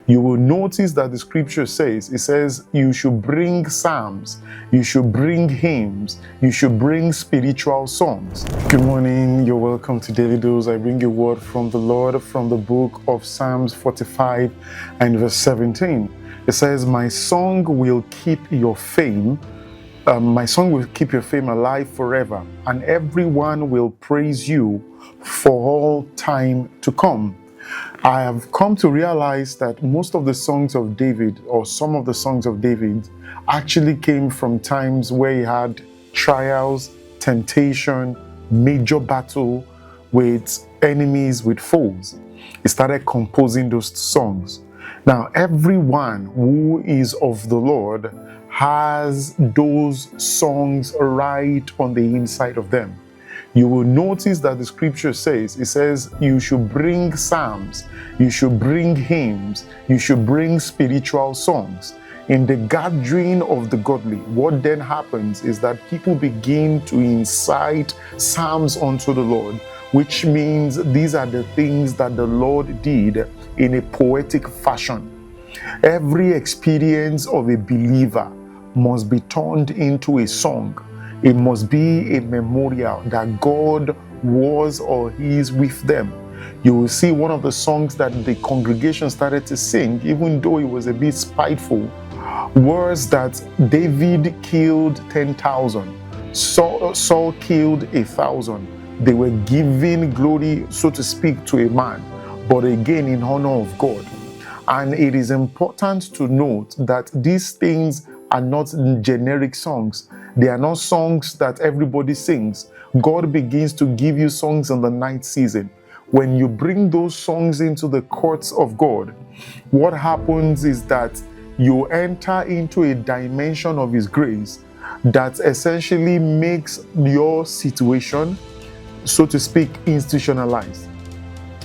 you will notice that the scripture says, you should bring psalms, you should bring hymns, you should bring spiritual songs. Good morning, you're welcome to Daily Dose. I bring you a word from the Lord from the book of Psalms 45 and verse 17. It says, my song will keep your fame. My song will keep your fame alive forever, and everyone will praise you for all time to come. I have come to realize that most of the songs of David, or some of the songs of David, actually came from times where he had trials, temptation, major battle with enemies, with foes. He started composing those songs. Now, everyone who is of the Lord has those songs right on the inside of them. You will notice that the scripture says, you should bring psalms, you should bring hymns, you should bring spiritual songs. In the gathering of the godly, what then happens is that people begin to incite psalms unto the Lord, which means these are the things that the Lord did in a poetic fashion. Every experience of a believer must be turned into a song. It must be a memorial that God was or is with them. You will see one of the songs that the congregation started to sing, even though it was a bit spiteful, was that David killed 10,000, Saul killed 1,000. They were giving glory, so to speak, to a man, but again in honor of God. And it is important to note that these things are not generic songs. They are not songs that everybody sings. God begins to give you songs in the night season. When you bring those songs into the courts of God, what happens is that you enter into a dimension of His grace that essentially makes your situation, so to speak, institutionalized.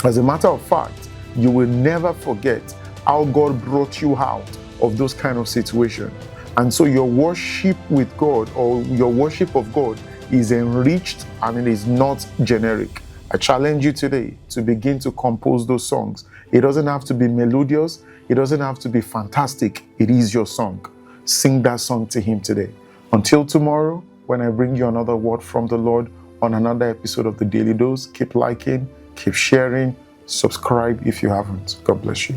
As a matter of fact, you will never forget how God brought you out of those kind of situations. And so your worship with God, or your worship of God, is enriched and it is not generic. I challenge you today to begin to compose those songs. It doesn't have to be melodious. It doesn't have to be fantastic. It is your song. Sing that song to Him today. Until tomorrow, when I bring you another word from the Lord on another episode of the Daily Dose, keep liking, keep sharing, subscribe if you haven't. God bless you.